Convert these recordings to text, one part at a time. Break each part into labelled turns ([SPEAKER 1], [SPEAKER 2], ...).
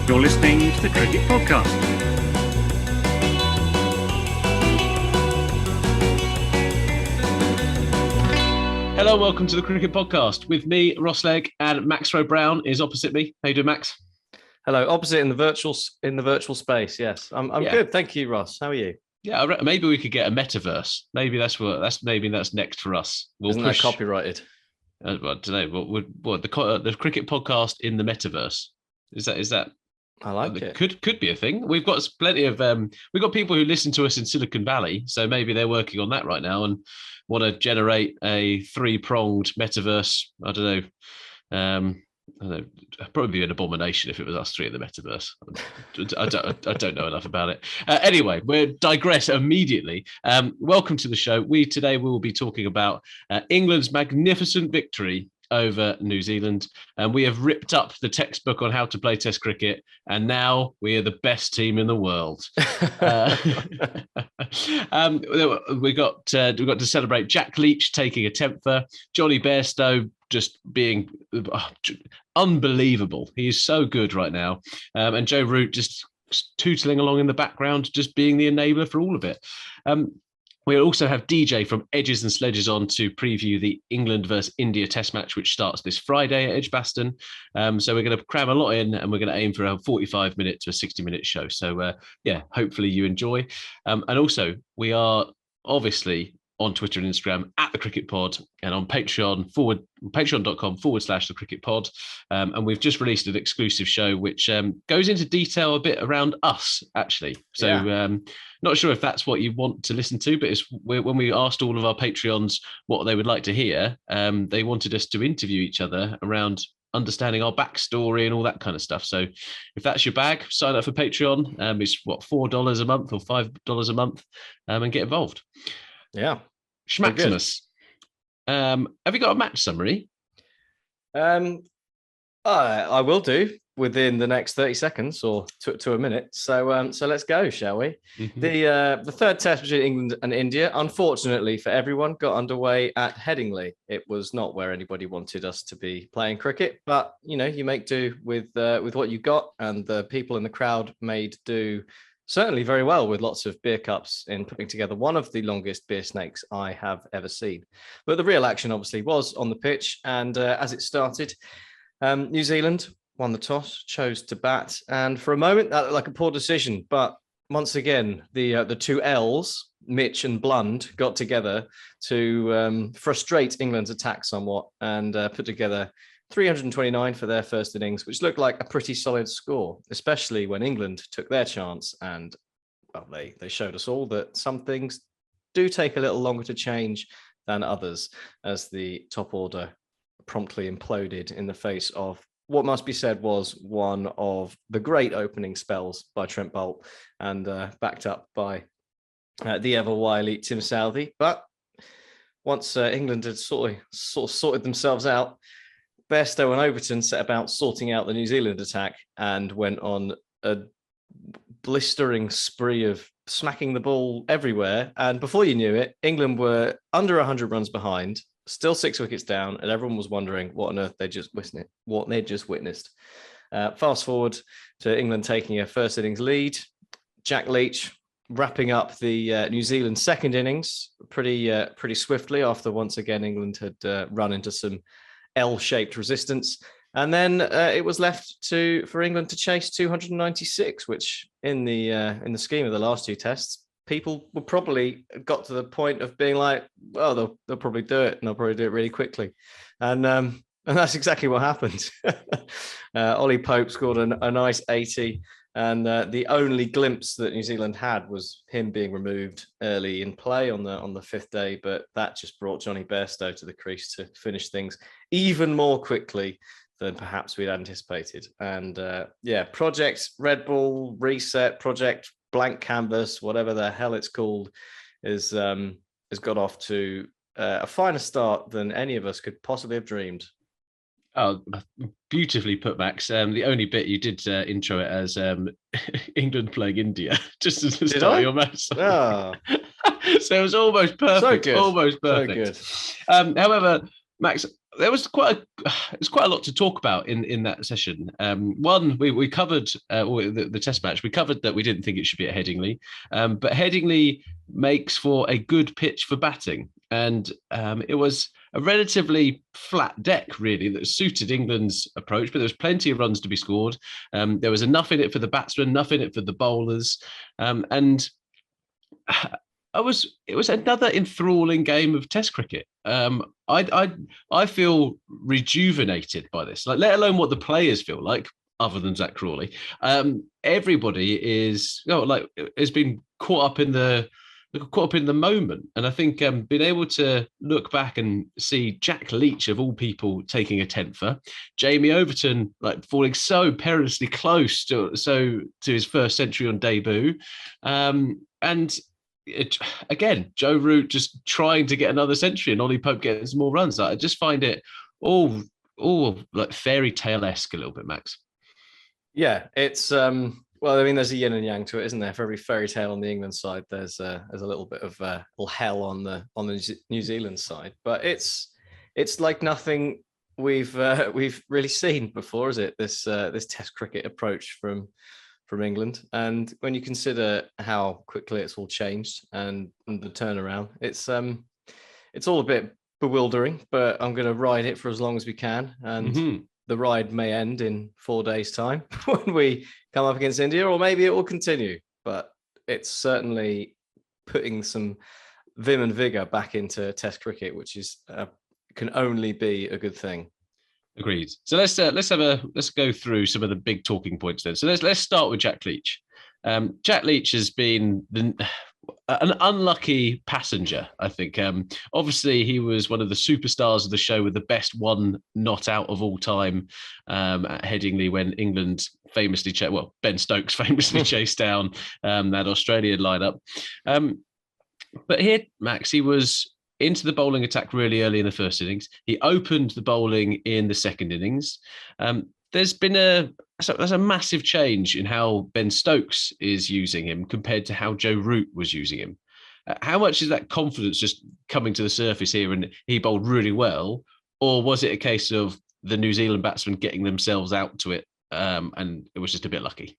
[SPEAKER 1] You're listening to the Cricket Podcast.
[SPEAKER 2] Hello and welcome to the Cricket Podcast. With me, Ross Legg, and Max Rowe-Brown is opposite me. How you doing, Max?
[SPEAKER 3] Hello, opposite in the virtual space. Yes, I'm good. Thank you, Ross. How are you?
[SPEAKER 2] Yeah, maybe we could get a metaverse. Maybe that's next for us.
[SPEAKER 3] Isn't that copyrighted?
[SPEAKER 2] I don't know. What the Cricket Podcast in the metaverse? Is that?
[SPEAKER 3] I like it.
[SPEAKER 2] Could be a thing. We've got plenty of we've got people who listen to us in Silicon Valley, so maybe they're working on that right now and want to generate a three-pronged metaverse. I don't know. It'd probably be an abomination if it was us three in the metaverse. I don't know enough about it. Anyway, we'll digress immediately. Welcome to the show. Today we will be talking about England's magnificent victory over New Zealand, and we have ripped up the textbook on how to play Test cricket, and now we are the best team in the world. We got to celebrate Jack Leach taking a tempher, Jonny Bairstow just being unbelievable. He is so good right now, and Joe Root just tootling along in the background, just being the enabler for all of it. We'll also have DJ from Edges and Sledges on to preview the England versus India Test match, which starts this Friday at Edgbaston. So we're going to cram a lot in, and we're going to aim for a 45-minute to a 60-minute show. So, hopefully you enjoy. And also, we are obviously on Twitter and Instagram at the Cricket Pod, and on patreon.com/the Cricket Pod. And we've just released an exclusive show which goes into detail a bit around us, actually. So not sure if that's what you want to listen to, but when we asked all of our Patreons what they would like to hear, they wanted us to interview each other around understanding our backstory and all that kind of stuff. So if that's your bag, sign up for Patreon. It's $4 a month or $5 a month, and get involved.
[SPEAKER 3] Yeah.
[SPEAKER 2] Schmaximus. Have you got a match summary?
[SPEAKER 3] I will do within the next 30 seconds or to a minute. So let's go, shall we? Mm-hmm. The third test between England and India, unfortunately for everyone, got underway at Headingley. It was not where anybody wanted us to be playing cricket, but you make do with what you got, and the people in the crowd made do certainly very well with lots of beer cups in putting together one of the longest beer snakes I have ever seen. But the real action obviously was on the pitch, and as it started, New Zealand won the toss, chose to bat, and for a moment that looked like a poor decision. But once again, the two L's, Mitch and Blund, got together to frustrate England's attack somewhat and put together 329 for their first innings, which looked like a pretty solid score, especially when England took their chance. And well, they showed us all that some things do take a little longer to change than others, as the top order promptly imploded in the face of what must be said was one of the great opening spells by Trent Boult, and backed up by the ever wily Tim Southey. But once England had sort of sorted themselves out, Bairstow and Overton set about sorting out the New Zealand attack and went on a blistering spree of smacking the ball everywhere. And before you knew it, England were under 100 runs behind, still 6 wickets down, and everyone was wondering what on earth they'd just witnessed. Fast forward to England taking a first innings lead. Jack Leach wrapping up the New Zealand second innings pretty swiftly after once again England had run into some L-shaped resistance, and then it was left for England to chase 296, which in the scheme of the last two tests, people would probably got to the point of being like, well, they'll probably do it, and they'll probably do it really quickly, and that's exactly what happened. Ollie Pope scored a nice 80. And the only glimpse that New Zealand had was him being removed early in play on the fifth day, but that just brought Jonny Bairstow to the crease to finish things even more quickly than perhaps we'd anticipated. And Project Red Bull Reset, Project Blank Canvas, whatever the hell it's called, has got off to a finer start than any of us could possibly have dreamed.
[SPEAKER 2] Oh, beautifully put, Max. The only bit you did intro it as England playing India, just as the start of your match.
[SPEAKER 3] Oh.
[SPEAKER 2] So it was almost perfect.
[SPEAKER 3] So good.
[SPEAKER 2] Almost perfect.
[SPEAKER 3] So good.
[SPEAKER 2] However, Max, there was it's quite a lot to talk about in that session. One, we covered the test match. We covered that we didn't think it should be at Headingley, but Headingley makes for a good pitch for batting, and it was a relatively flat deck, really, that suited England's approach. But there was plenty of runs to be scored. There was enough in it for the batsmen, enough in it for the bowlers, and it was another enthralling game of Test cricket. I feel rejuvenated by this. Like, let alone what the players feel like, other than Zach Crawley. Everybody has been caught up in the moment, and I think being able to look back and see Jack Leach of all people taking a tenfer, Jamie Overton falling so perilously close to his first century on debut, and again, Joe Root just trying to get another century and Ollie Pope getting some more runs. I just find it all like fairy tale-esque a little bit, Max.
[SPEAKER 3] Yeah, it's well, I mean, there's a yin and yang to it, isn't there? For every fairy tale on the England side, there's a little bit of little hell on the New Zealand side. But it's like nothing we've really seen before, is it? This Test cricket approach from England, and when you consider how quickly it's all changed and the turnaround, it's all a bit bewildering. But I'm going to ride it for as long as we can, and the ride may end in 4 days' time when we come up against India, or maybe it will continue. But it's certainly putting some vim and vigor back into Test cricket, which is can only be a good thing.
[SPEAKER 2] Agreed. So let's go through some of the big talking points then. So let's start with Jack Leach. Jack Leach has been an unlucky passenger, I think. Obviously, he was one of the superstars of the show with the best one not out of all time at Headingley when England famously Ben Stokes famously chased down that Australian lineup. But here, Max, he was into the bowling attack really early in the first innings. He opened the bowling in the second innings. There's been a massive change in how Ben Stokes is using him compared to how Joe Root was using him. How much is that confidence just coming to the surface here and he bowled really well? Or was it a case of the New Zealand batsmen getting themselves out to it and it was just a bit lucky?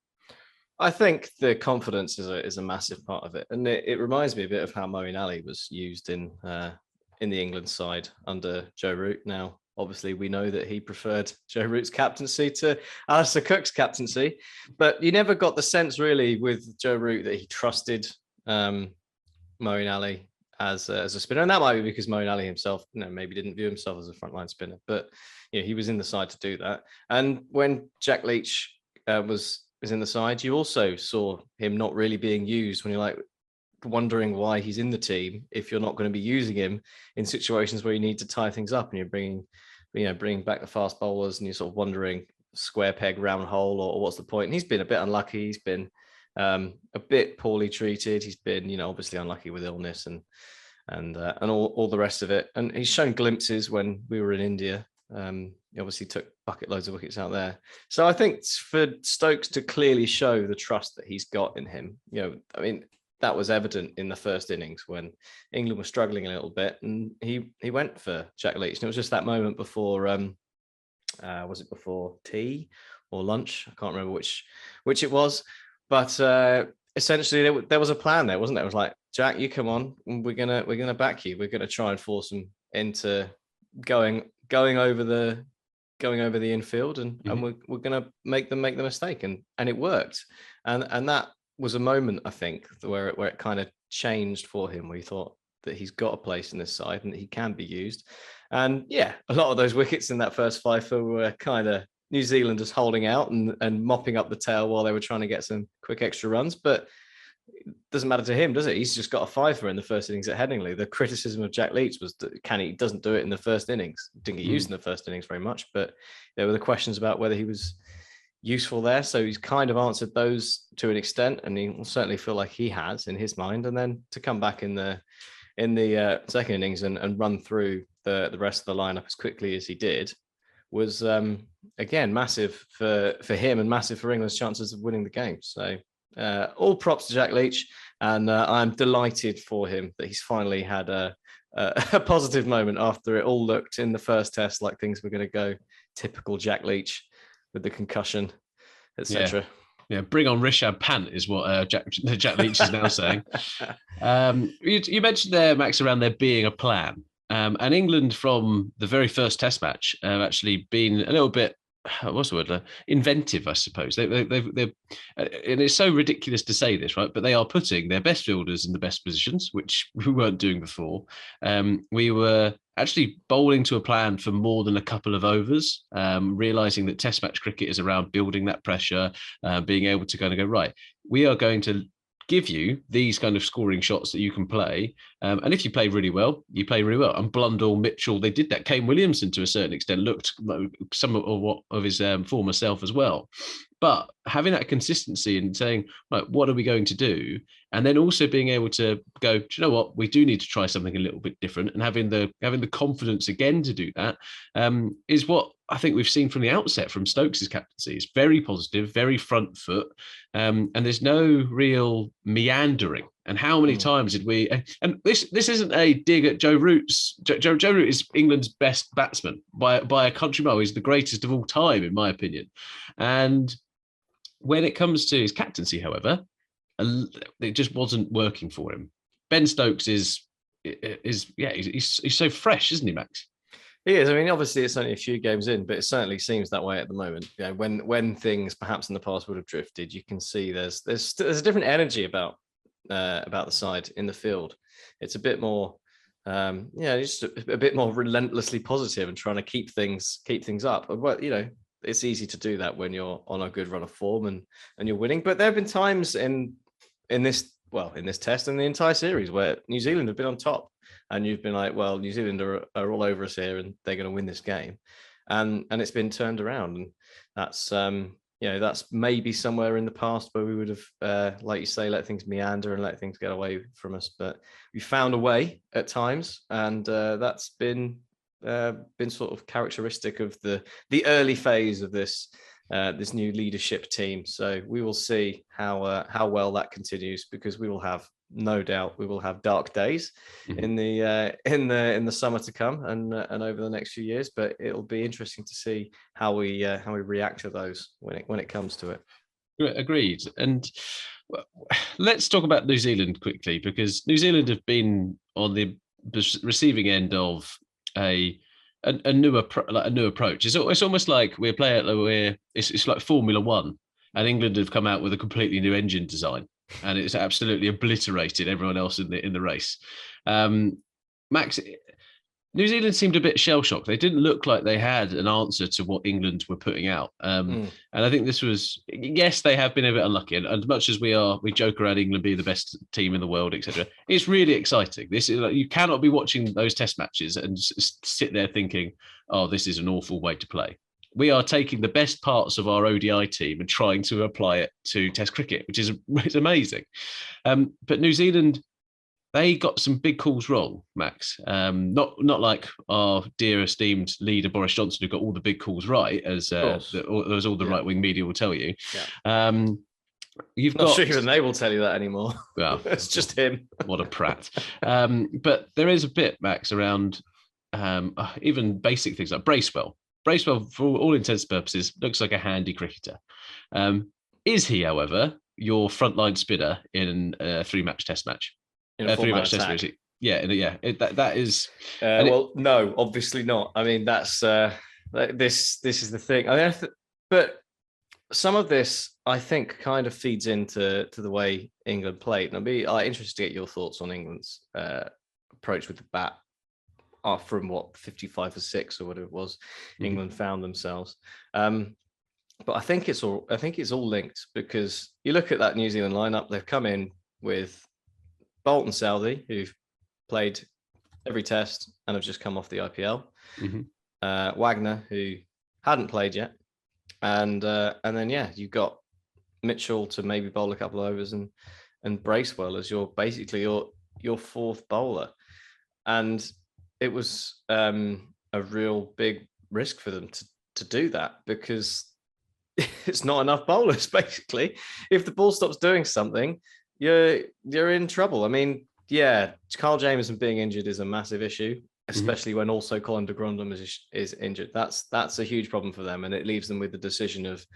[SPEAKER 3] I think the confidence is a massive part of it, and it reminds me a bit of how Moeen Ali was used in the England side under Joe Root. Now, obviously, we know that he preferred Joe Root's captaincy to Alistair Cook's captaincy, but you never got the sense really with Joe Root that he trusted Moeen Ali as a spinner, and that might be because Moeen Ali himself, maybe didn't view himself as a frontline spinner, but he was in the side to do that. And when Jack Leach was in the side, you also saw him not really being used when you're wondering why he's in the team if you're not going to be using him in situations where you need to tie things up and you're bringing back the fast bowlers and you're sort of wondering square peg round hole or what's the point. And he's been a bit unlucky. He's been a bit poorly treated. He's been obviously unlucky with illness and all the rest of it. And he's shown glimpses when we were in India. He obviously took bucket loads of wickets out there. So I think for Stokes to clearly show the trust that he's got in him, that was evident in the first innings when England was struggling a little bit, and he went for Jack Leach. And it was just that moment before, was it before tea or lunch? I can't remember which it was, but essentially there was a plan there, wasn't there? It was like, Jack, you come on, we're gonna back you. We're gonna try and force him into going over the infield, and we're going to make them make the mistake, and it worked, and that was a moment, I think, where it kind of changed for him, where he thought that he's got a place in this side and that he can be used. And yeah, a lot of those wickets in that first five were kind of New Zealanders holding out and mopping up the tail while they were trying to get some quick extra runs, but it doesn't matter to him, does it? He's just got a fiver in the first innings at Headingley. The criticism of Jack Leach was that he doesn't do it in the first innings. Didn't get used in the first innings very much, but there were the questions about whether he was useful there. So he's kind of answered those to an extent, and he will certainly feel like he has in his mind. And then to come back in the second innings and run through the rest of the lineup as quickly as he did was again massive for him and massive for England's chances of winning the game. So all props to Jack Leach, and I'm delighted for him that he's finally had a a positive moment after it all looked in the first test like things were going to go typical Jack Leach with the concussion, etc.
[SPEAKER 2] Yeah, bring on Rishabh Pant is what Jack Leach is now saying. You mentioned there, Max, around there being a plan. And England from the very first test match have actually been a little bit, what's the word, inventive, I suppose. They're, and it's so ridiculous to say this, right? But they are putting their best fielders in the best positions, which we weren't doing before. We were actually bowling to a plan for more than a couple of overs, realizing that test match cricket is around building that pressure, being able to kind of go, right, we are going to give you these kind of scoring shots that you can play. And if you play really well, you play really well. And Blundell, Mitchell, they did that. Kane Williamson, to a certain extent, looked like some of his former self as well. But having that consistency and saying, right, what are we going to do? And then also being able to go, do you know what? We do need to try something a little bit different. And having the confidence again to do that is what I think we've seen from the outset from Stokes' captaincy. It's very positive, very front foot. And there's no real meandering. And how many times did we? And this isn't a dig at Joe Root's. Joe Root is England's best batsman by a country mile. He's the greatest of all time, in my opinion. And when it comes to his captaincy, however, it just wasn't working for him. Ben Stokes he's so fresh, isn't he, Max?
[SPEAKER 3] He is. I mean, obviously, it's only a few games in, but it certainly seems that way at the moment. You know, when things perhaps in the past would have drifted, you can see there's a different energy about the side in the field. It's a bit more, just a bit more relentlessly positive and trying to keep things up. But it's easy to do that when you're on a good run of form and you're winning. But there have been times in this test and the entire series where New Zealand have been on top. And you've been like, well, New Zealand are all over us here, and they're going to win this game, and it's been turned around, and that's that's maybe somewhere in the past where we would have, like you say, let things meander and let things get away from us, but we found a way at times, and that's been sort of characteristic of the early phase of this new leadership team. So we will see how well that continues, because we will have. No doubt we will have dark days in the summer to come and over the next few years, but it'll be interesting to see how we react to those when it comes to it.
[SPEAKER 2] Agreed. And let's talk about New Zealand quickly, because New Zealand have been on the receiving end of a new approach. It's almost like it's like Formula One, and England have come out with a completely new engine design. And it's absolutely obliterated everyone else in the race. Max, New Zealand seemed a bit shell-shocked. They didn't look like they had an answer to what England were putting out. And I think this was, yes, they have been a bit unlucky. And as much as we joke around England being the best team in the world, etc., it's really exciting. This is you cannot be watching those test matches and sit there thinking, oh, this is an awful way to play. We are taking the best parts of our ODI team and trying to apply it to Test cricket, which is amazing. But New Zealand, they got some big calls wrong, Max. Not like our dear esteemed leader Boris Johnson, who got all the big calls right, as all the right wing media will tell you. Yeah.
[SPEAKER 3] Not sure even they will tell you that anymore.
[SPEAKER 2] Well,
[SPEAKER 3] it's just him.
[SPEAKER 2] What a prat. But there is a bit, Max, around even basic things like Bracewell. Bracewell, for all intents and purposes, looks like a handy cricketer. Is he, however, your frontline spinner in a three-match test match?
[SPEAKER 3] In a three-match test series?
[SPEAKER 2] That is.
[SPEAKER 3] No, obviously not. I mean, that's this is the thing. I mean, but some of this, I think, kind of feeds into the way England played. And I'd be interested to get your thoughts on England's approach with the bat. From 55 for 6 or whatever it was, England found themselves. But I think it's all linked, because you look at that New Zealand lineup, they've come in with Bolt and Southey, who've played every test and have just come off the IPL. Wagner, who hadn't played yet, and then you've got Mitchell to maybe bowl a couple of overs, and Bracewell as your fourth bowler, and it was a real big risk for them to do that, because it's not enough bowlers. Basically, if the ball stops doing something, you're in trouble. I mean, yeah, Carl Jameson being injured is a massive issue, especially when also Colin de Grandum is injured. That's a huge problem for them, and it leaves them with the decision of,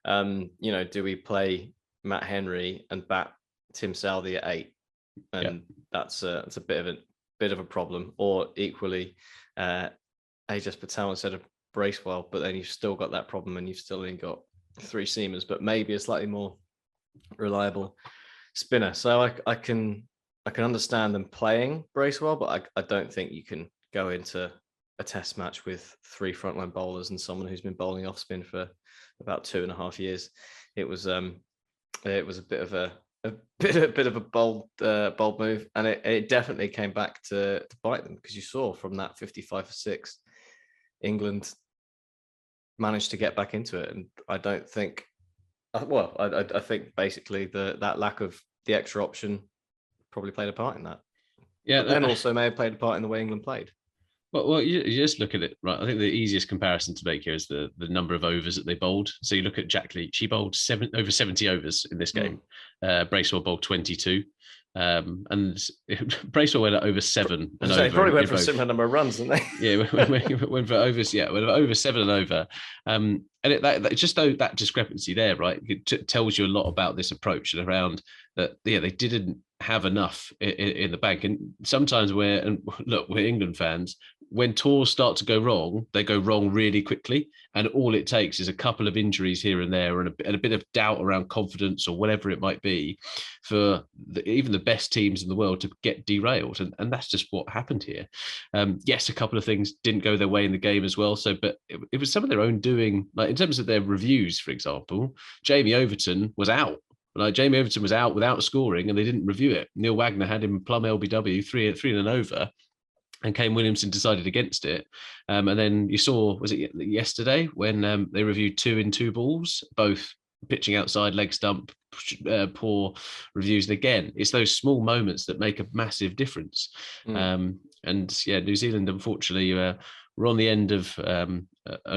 [SPEAKER 3] do we play Matt Henry and bat Tim Southey at 8, and that's a bit of a problem, or equally, Ajaz Patel instead of Bracewell, but then you've still got that problem, and you've still only got 3 seamers, but maybe a slightly more reliable spinner. So I can understand them playing Bracewell, but I don't think you can go into a test match with 3 frontline bowlers and someone who's been bowling off spin for about 2.5 years. It was a bit of a bold move, and it definitely came back to bite them, because you saw from that 55 for 6, England managed to get back into it, and I don't think. Well, I think basically that lack of the extra option probably played a part in that.
[SPEAKER 2] Yeah,
[SPEAKER 3] and also may have played a part in the way England played.
[SPEAKER 2] Well, you just look at it, right? I think the easiest comparison to make here is the number of overs that they bowled. So you look at Jack Leach; he bowled over 70 overs in this game. Bracewell bowled 22, and Bracewell went at over 7 and over.
[SPEAKER 3] They probably went for a similar number of runs, didn't they?
[SPEAKER 2] Yeah, went for overs. Yeah, went over 7 and over. And that discrepancy there, right? It tells you a lot about this approach and around that. Yeah, they didn't have enough in the bank, and sometimes we're England fans. When tours start to go wrong, they go wrong really quickly, and all it takes is a couple of injuries here and there, and a bit of doubt around confidence or whatever it might be, for even the best teams in the world to get derailed, and that's just what happened here. Yes, a couple of things didn't go their way in the game as well. So, but it was some of their own doing. Like in terms of their reviews, for example, Jamie Overton was out. Like Jamie Overton was out without scoring, and they didn't review it. Neil Wagner had him plumb LBW 3 and over, and Kane Williamson decided against it. And then you saw, was it yesterday, when they reviewed 2 in 2 balls, both pitching outside, leg stump, poor reviews. And again, it's those small moments that make a massive difference. And yeah, New Zealand, unfortunately, were on the end of an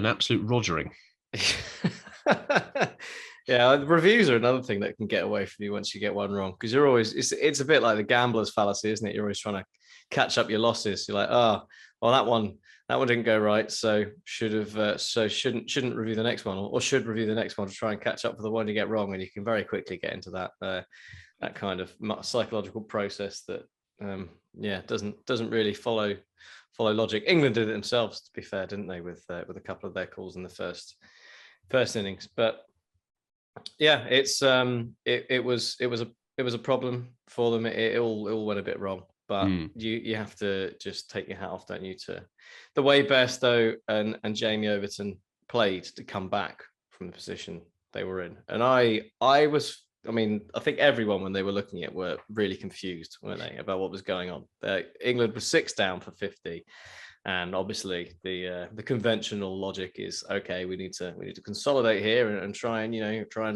[SPEAKER 2] absolute rogering.
[SPEAKER 3] Yeah, the reviews are another thing that can get away from you once you get one wrong, because you're always, it's a bit like the gambler's fallacy, isn't it? You're always trying to catch up your losses. You're like, well, that one didn't go right, so shouldn't review the next one, or should review the next one to try and catch up for the one you get wrong. And you can very quickly get into that kind of psychological process that doesn't really follow logic. England did it themselves, to be fair, didn't they, with a couple of their calls in the first innings. But yeah, it was a problem for them. It all went a bit wrong, but you have to just take your hat off, don't you, to the way Bairstow and Jamie Overton played to come back from the position they were in. And I think everyone, when they were looking at it, were really confused, weren't they, about what was going on. England was 6 down for 50. And obviously the conventional logic is, okay, we need to consolidate here and try and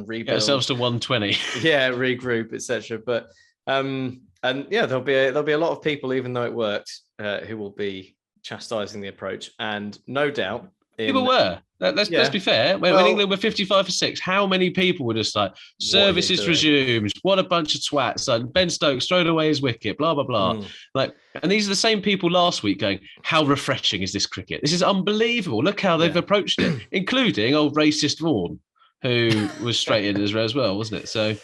[SPEAKER 3] rebuild,
[SPEAKER 2] get ourselves to 120.
[SPEAKER 3] Yeah, regroup, etc. But there'll be a lot of people, even though it worked, who will be chastising the approach, and no doubt
[SPEAKER 2] people were. Let's be fair. When England were 55 for 6, how many people were just like, services resumed? What a bunch of twats! And Ben Stokes thrown away his wicket. Blah blah blah. And these are the same people last week going, "How refreshing is this cricket? This is unbelievable. Look how they've approached it," including old racist Vaughan, who was straight in as well, wasn't it? So.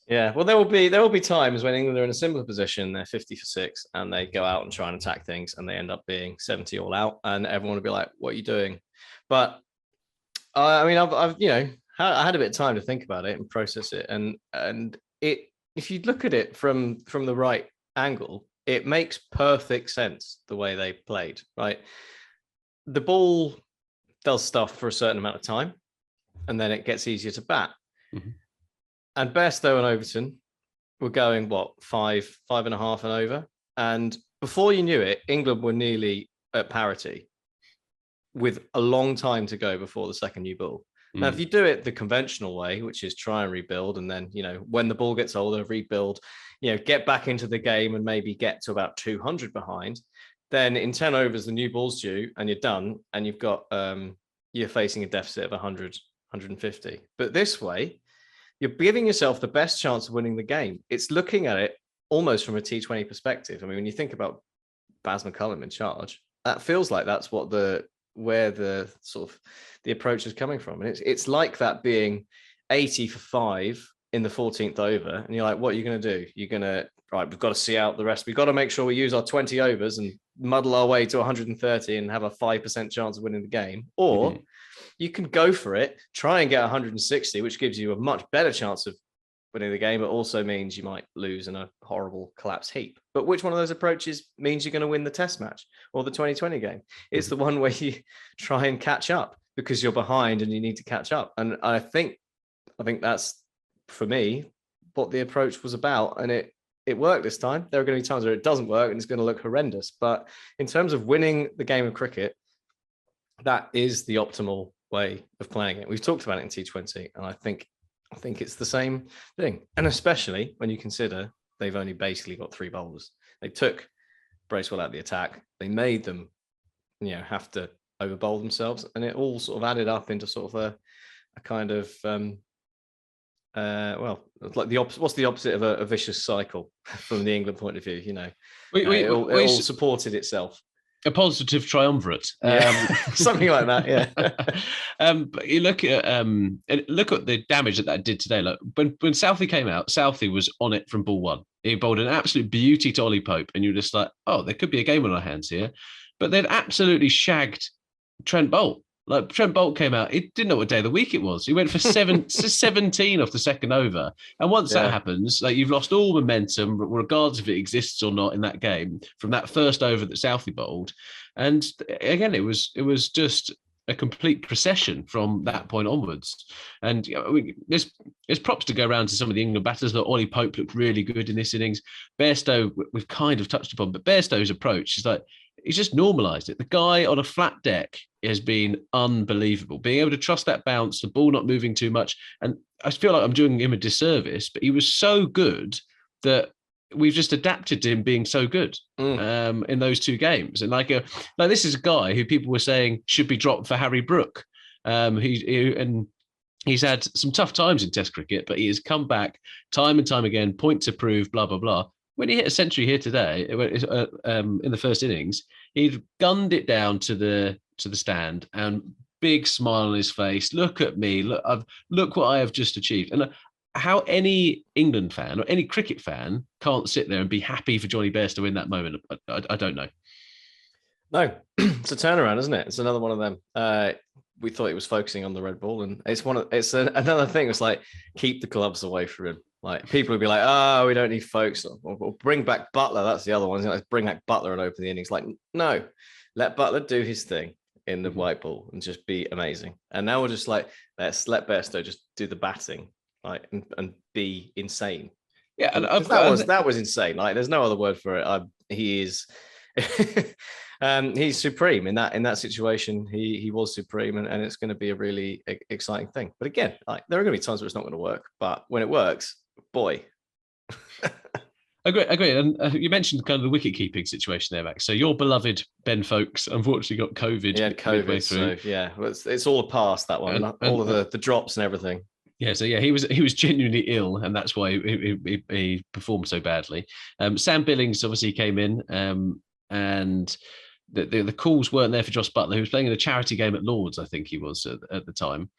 [SPEAKER 3] Yeah, well, there will be times when England are in a similar position. They're 50 for 6, and they go out and try and attack things, and they end up being 70 all out, and everyone will be like, "What are you doing?" But I had a bit of time to think about it and process it, and if you look at it from the right angle, it makes perfect sense the way they played. Right, the ball does stuff for a certain amount of time, and then it gets easier to bat. Mm-hmm. And Bairstow and Overton were going, 5.5 and over. And before you knew it, England were nearly at parity with a long time to go before the second new ball. Now, if you do it the conventional way, which is try and rebuild, and then, when the ball gets older, rebuild, get back into the game and maybe get to about 200 behind, then in 10 overs, the new ball's due and you're done, and you've got, you're facing a deficit of 100, 150. But this way, you're giving yourself the best chance of winning the game. It's looking at it almost from a T20 perspective. I mean, when you think about Baz McCullum in charge, that feels like that's where the sort of the approach is coming from. And it's like that being 80 for 5 in the 14th over. And you're like, what are you going to do? You're going to, right, we've got to see out the rest. We've got to make sure we use our 20 overs and muddle our way to 130 and have a 5% chance of winning the game. Or you can go for it, try and get 160, which gives you a much better chance of winning the game, but also means you might lose in a horrible collapse heap. But which one of those approaches means you're going to win the test match or the 2020 game? It's the one where you try and catch up because you're behind and you need to catch up. And I think that's, for me, what the approach was about. And it worked this time. There are going to be times where it doesn't work and it's going to look horrendous. But in terms of winning the game of cricket, that is the optimal way of playing it. We've talked about it in T20, and I think it's the same thing. And especially when you consider they've only basically got 3 bowlers. They took Bracewell out of the attack. They made them, have to over bowl themselves, and it all sort of added up into sort of a kind of it's like what's the opposite of a vicious cycle from the England point of view? It all supported itself.
[SPEAKER 2] A positive triumvirate,
[SPEAKER 3] something like that. Yeah.
[SPEAKER 2] But you look at the damage that did today. Like when Southey came out, Southey was on it from ball 1. He bowled an absolute beauty to Ollie Pope, and you're just like, oh, there could be a game on our hands here. But they'd absolutely shagged Trent Boult. Like Trent Boult came out, he didn't know what day of the week it was. He went for 17 off the second over. And once that happens, like you've lost all momentum, regardless if it exists or not in that game, from that first over that Southey bowled. And again, it was just a complete procession from that point onwards. And there's props to go around to some of the England batters. That Ollie Pope looked really good in this innings. Bairstow, we've kind of touched upon, but Bairstow's approach is like, he's just normalised it. The guy on a flat deck has been unbelievable. Being able to trust that bounce, the ball not moving too much. And I feel like I'm doing him a disservice, but he was so good that we've just adapted to him being so good in those 2 games. And like this is a guy who people were saying should be dropped for Harry Brook. He's had some tough times in Test cricket, but he has come back time and time again, point to prove, blah, blah, blah. When he hit a century here today, in the first innings, he'd gunned it down to the stand and big smile on his face. Look at me. Look what I have just achieved. And how any England fan or any cricket fan can't sit there and be happy for Jonny Bairstow in that moment, I don't know. No,
[SPEAKER 3] it's a turnaround, isn't it? It's another one of them. We thought he was focusing on the red ball, and another thing. It's like, keep the gloves away from him. Like people would be like, oh, we don't need folks, or bring back Butler. That's the other one. Let's bring back Butler and open the innings. Like, no, let Butler do his thing in the white ball and just be amazing. And now we're just like, let's let Bairstow just do the batting, like, and be insane.
[SPEAKER 2] Yeah, and
[SPEAKER 3] that was insane. Like, there's no other word for it. He is. He's supreme in that situation. He was supreme, and it's going to be a really exciting thing. But again, like, there are going to be times where it's not going to work, but when it works, boy.
[SPEAKER 2] Agree. And you mentioned kind of the wicket keeping situation there, Max. So your beloved Ben Folkes unfortunately got COVID.
[SPEAKER 3] Yeah, COVID. So it's all a past, that one. All of the drops and everything.
[SPEAKER 2] Yeah, so he was genuinely ill, and that's why he performed so badly. Sam Billings obviously came in, and the calls weren't there for Jos Buttler, who was playing in a charity game at Lords, I think he was at the time.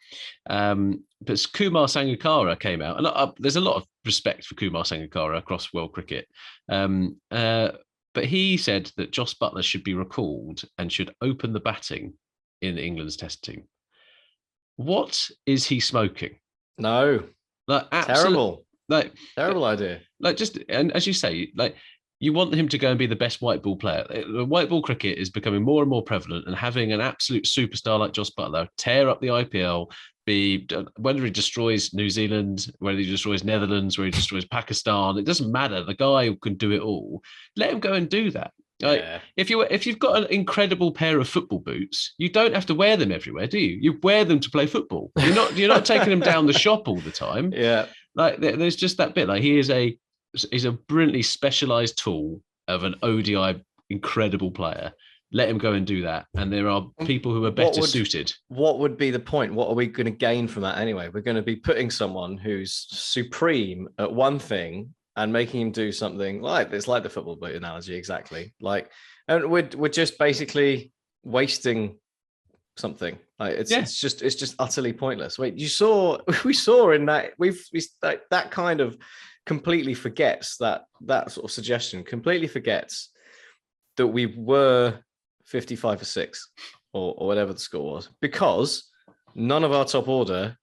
[SPEAKER 2] But Kumar Sangakkara came out, and there's a lot of respect for Kumar Sangakkara across world cricket. But he said that Jos Buttler should be recalled and should open the batting in England's Test team. What is he smoking?
[SPEAKER 3] No, terrible. Terrible idea.
[SPEAKER 2] And as you say, you want him to go and be the best white ball player. White ball cricket is becoming more and more prevalent, and having an absolute superstar like Jos Buttler tear up the IPL, whether he destroys New Zealand, whether he destroys Netherlands, whether he destroys Pakistan, it doesn't matter. The guy can do it all. Let him go and do that. If you've got an incredible pair of football boots, you don't have to wear them everywhere, do you? You wear them to play football. You're not taking them down the shop all the time.
[SPEAKER 3] Yeah,
[SPEAKER 2] there's just that bit. He's a brilliantly specialized tool of an ODI incredible player. Let him go and do that. And there are people who are better suited.
[SPEAKER 3] What would be the point? What are we going to gain from that anyway? We're going to be putting someone who's supreme at one thing and making him do something like this, like the football boot analogy, exactly. Like, and we're just basically wasting something. Like it's just utterly pointless. Wait, we saw in that that kind of completely forgets that sort of suggestion, completely forgets that we were 55 for 6 or whatever the score was, because none of our top order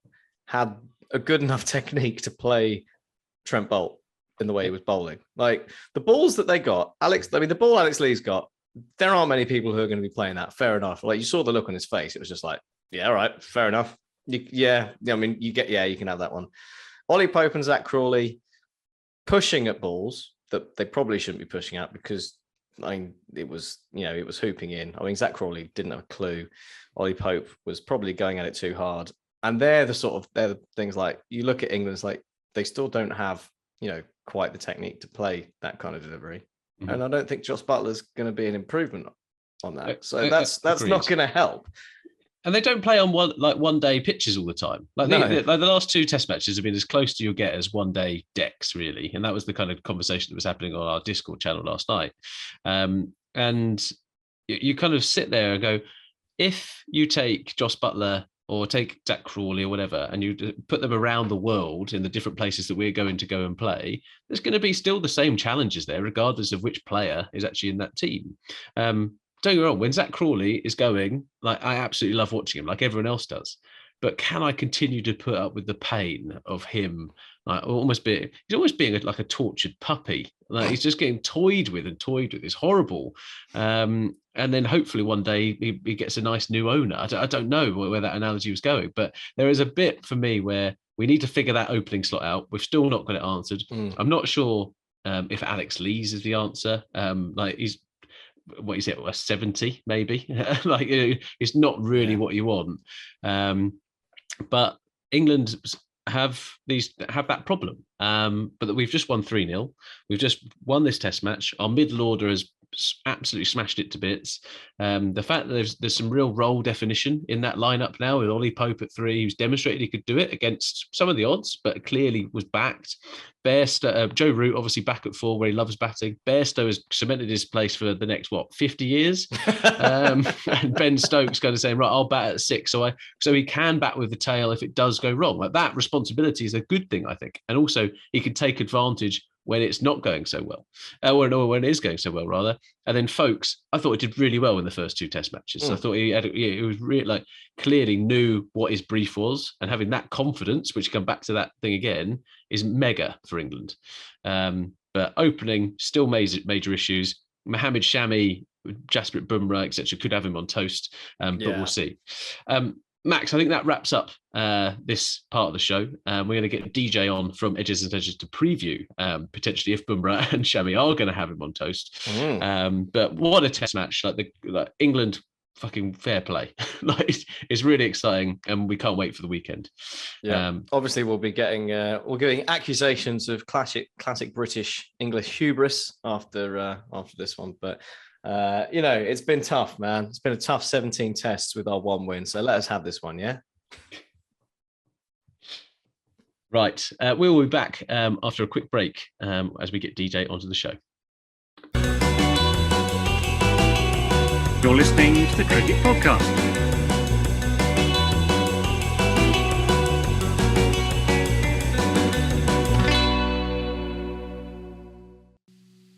[SPEAKER 3] had a good enough technique to play Trent Boult in the way he was bowling. Like the balls that they got, the ball Alex Lee's got, there aren't many people who are going to be playing that. Fair enough. Like you saw the look on his face. It was just like, yeah, all right, fair enough. You can have that one. Ollie Pope and Zach Crawley pushing at balls that they probably shouldn't be pushing at, because it was hooping in. I mean, Zach Crawley didn't have a clue. Ollie Pope was probably going at it too hard. And they're the things like, you look at England, it's like they still don't have, quite the technique to play that kind of delivery. Mm-hmm. And I don't think Jos Buttler's going to be an improvement on that. So that's not going to help.
[SPEAKER 2] And they don't play on one day pitches all the time. Like the last 2 test matches have been as close to your get as one day decks, really. And that was the kind of conversation that was happening on our Discord channel last night. And you kind of sit there and go, if you take Jos Buttler or take Zach Crawley or whatever, and you put them around the world in the different places that we're going to go and play, there's going to be still the same challenges there, regardless of which player is actually in that team. Don't get me wrong, when Zach Crawley is going, like, I absolutely love watching him, like everyone else does. But can I continue to put up with the pain of him? Like he's almost being like a tortured puppy. Like he's just getting toyed with. It's horrible. And then hopefully one day he gets a nice new owner. I don't know where that analogy was going, but there is a bit for me where we need to figure that opening slot out. We've still not got it answered. I'm not sure if Alex Lees is the answer. Like he's, what is it, 70 maybe? Like it's not really what you want. But England have that problem. But that we've just won 3-0. We've just won this test match. Our middle order has absolutely smashed it to bits. The fact that there's some real role definition in that lineup now, with Ollie Pope at 3, who's demonstrated he could do it against some of the odds, but clearly was backed. Bairstow, Joe Root obviously back at 4 where he loves batting. Bairstow has cemented his place for the next 50 years. And Ben Stokes kind of saying, right, I'll bat at 6, so he can bat with the tail if it does go wrong. Like that responsibility is a good thing, I think, and also he can take advantage when it's not going so well, or when it is going so well, rather. And then Folkes, I thought he did really well in the first 2 test matches. So I thought he was really, like, clearly knew what his brief was, and having that confidence, which come back to that thing again, is mega for England. But opening, still major issues. Mohammed Shami, Jasprit Bumrah, etc., could have him on toast, but we'll see. Max, I think that wraps up this part of the show. We're going to get DJ on from Edges and Edges to preview potentially if Bumrah and Shami are going to have him on toast. But what a test match! Like England, fucking fair play. Like it's really exciting, and we can't wait for the weekend.
[SPEAKER 3] Obviously we'll be getting accusations of classic British English hubris after this one, but. It's been tough, man. It's been a tough 17 tests with our 1 win. So let us have this one, yeah?
[SPEAKER 2] Right. We will be back after a quick break as we get DJ onto the show.
[SPEAKER 1] You're listening to the Cricket Podcast.